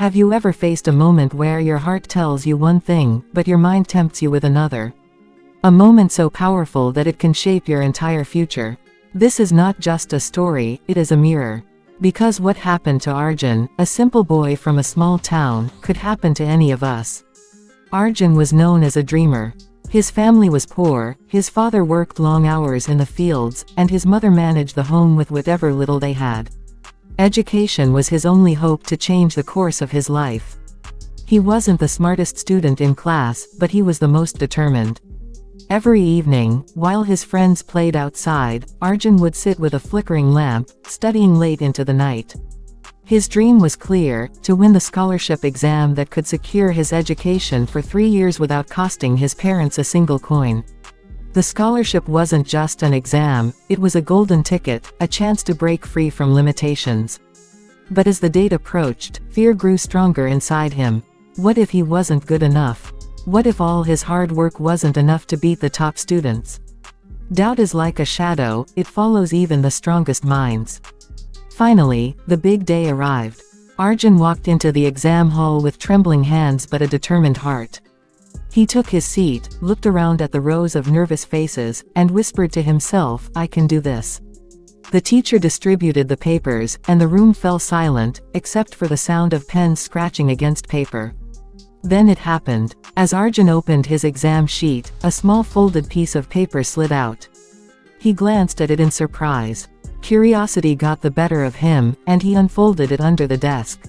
Have you ever faced a moment where your heart tells you one thing, but your mind tempts you with another? A moment so powerful that it can shape your entire future. This is not just a story, it is a mirror. Because what happened to Arjun, a simple boy from a small town, could happen to any of us. Arjun was known as a dreamer. His family was poor, his father worked long hours in the fields, and his mother managed the home with whatever little they had. Education was his only hope to change the course of his life. He wasn't the smartest student in class, but he was the most determined. Every evening, while his friends played outside, Arjun would sit with a flickering lamp, studying late into the night. His dream was clear: to win the scholarship exam that could secure his education for 3 years without costing his parents a single coin. The scholarship wasn't just an exam, it was a golden ticket, a chance to break free from limitations. But as the date approached, fear grew stronger inside him. What if he wasn't good enough? What if all his hard work wasn't enough to beat the top students? Doubt is like a shadow, it follows even the strongest minds. Finally, the big day arrived. Arjun walked into the exam hall with trembling hands but a determined heart. He took his seat, looked around at the rows of nervous faces, and whispered to himself, "I can do this." The teacher distributed the papers, and the room fell silent, except for the sound of pens scratching against paper. Then it happened. As Arjun opened his exam sheet, a small folded piece of paper slid out. He glanced at it in surprise. Curiosity got the better of him, and he unfolded it under the desk.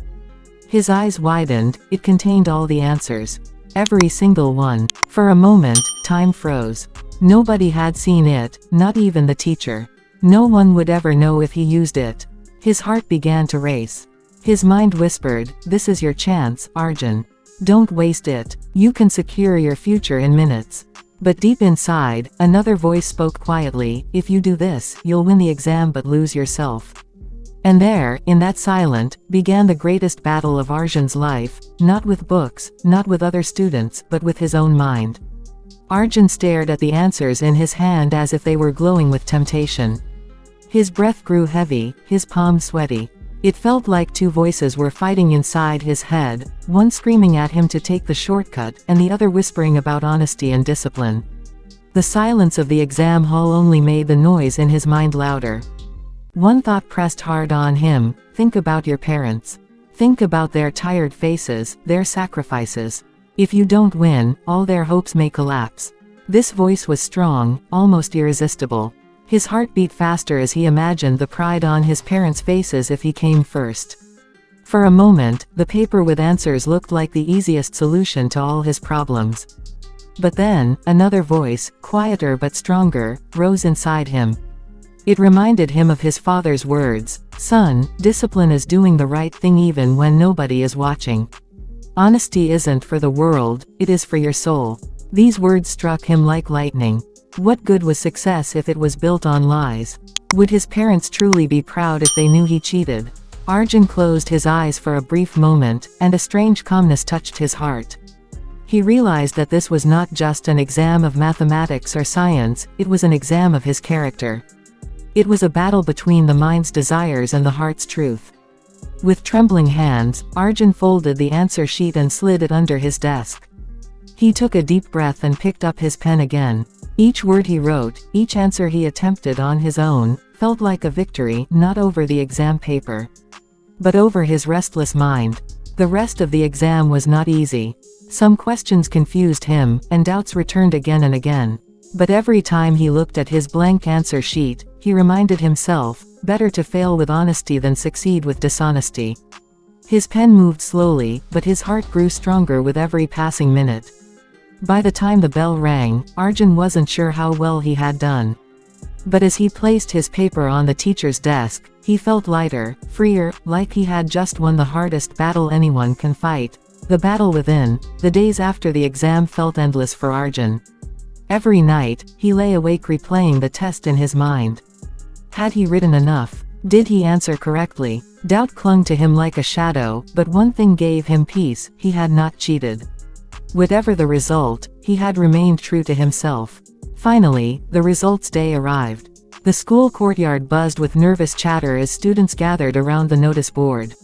His eyes widened, it contained all the answers. Every single one. For a moment, time froze. Nobody had seen it, not even the teacher. No one would ever know if he used it. His heart began to race. His mind whispered, "This is your chance, Arjun. Don't waste it. You can secure your future in minutes." But deep inside, another voice spoke quietly, "If you do this, you'll win the exam but lose yourself." And there, in that silence, began the greatest battle of Arjun's life, not with books, not with other students, but with his own mind. Arjun stared at the answers in his hand as if they were glowing with temptation. His breath grew heavy, his palms sweaty. It felt like two voices were fighting inside his head, one screaming at him to take the shortcut, and the other whispering about honesty and discipline. The silence of the exam hall only made the noise in his mind louder. One thought pressed hard on him: think about your parents. Think about their tired faces, their sacrifices. If you don't win, all their hopes may collapse. This voice was strong, almost irresistible. His heart beat faster as he imagined the pride on his parents' faces if he came first. For a moment, the paper with answers looked like the easiest solution to all his problems. But then, another voice, quieter but stronger, rose inside him. It reminded him of his father's words: "Son, discipline is doing the right thing even when nobody is watching. Honesty isn't for the world, it is for your soul." These words struck him like lightning. What good was success if it was built on lies? Would his parents truly be proud if they knew he cheated? Arjun closed his eyes for a brief moment, and a strange calmness touched his heart. He realized that this was not just an exam of mathematics or science, it was an exam of his character. It was a battle between the mind's desires and the heart's truth. With trembling hands, Arjun folded the answer sheet and slid it under his desk. He took a deep breath and picked up his pen again. Each word he wrote, each answer he attempted on his own, felt like a victory, not over the exam paper, but over his restless mind. The rest of the exam was not easy. Some questions confused him, and doubts returned again and again. But every time he looked at his blank answer sheet, he reminded himself, better to fail with honesty than succeed with dishonesty. His pen moved slowly, but his heart grew stronger with every passing minute. By the time the bell rang, Arjun wasn't sure how well he had done. But as he placed his paper on the teacher's desk, he felt lighter, freer, like he had just won the hardest battle anyone can fight. The battle within. The days after the exam felt endless for Arjun. Every night, he lay awake replaying the test in his mind. Had he written enough? Did he answer correctly? Doubt clung to him like a shadow, but one thing gave him peace: he had not cheated. Whatever the result, he had remained true to himself. Finally, the results day arrived. The school courtyard buzzed with nervous chatter as students gathered around the notice board.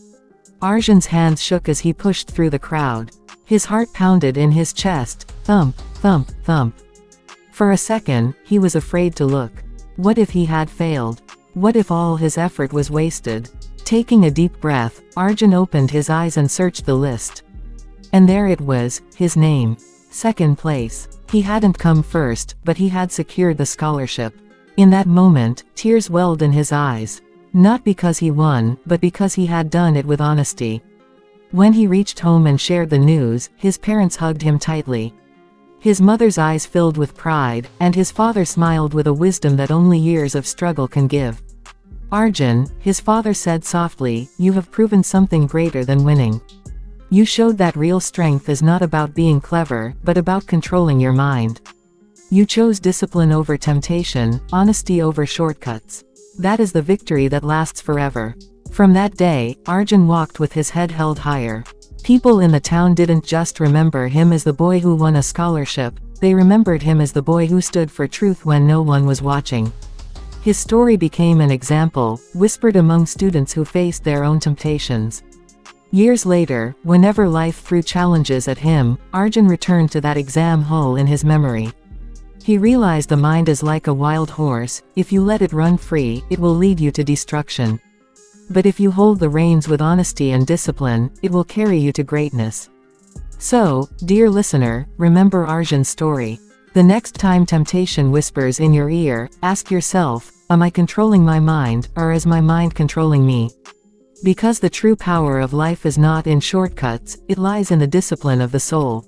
Arjun's hands shook as he pushed through the crowd. His heart pounded in his chest, thump, thump, thump. For a second, he was afraid to look. What if he had failed? What if all his effort was wasted? Taking a deep breath, Arjun opened his eyes and searched the list. And there it was, his name. Second place. He hadn't come first, but he had secured the scholarship. In that moment, tears welled in his eyes. Not because he won, but because he had done it with honesty. When he reached home and shared the news, his parents hugged him tightly. His mother's eyes filled with pride, and his father smiled with a wisdom that only years of struggle can give. "Arjun," his father said softly, "you have proven something greater than winning. You showed that real strength is not about being clever, but about controlling your mind. You chose discipline over temptation, honesty over shortcuts. That is the victory that lasts forever." From that day, Arjun walked with his head held higher. People in the town didn't just remember him as the boy who won a scholarship, they remembered him as the boy who stood for truth when no one was watching. His story became an example, whispered among students who faced their own temptations. Years later, whenever life threw challenges at him, Arjun returned to that exam hall in his memory. He realized the mind is like a wild horse, if you let it run free, it will lead you to destruction. But if you hold the reins with honesty and discipline, it will carry you to greatness. So, dear listener, remember Arjun's story. The next time temptation whispers in your ear, ask yourself, am I controlling my mind, or is my mind controlling me? Because the true power of life is not in shortcuts, it lies in the discipline of the soul.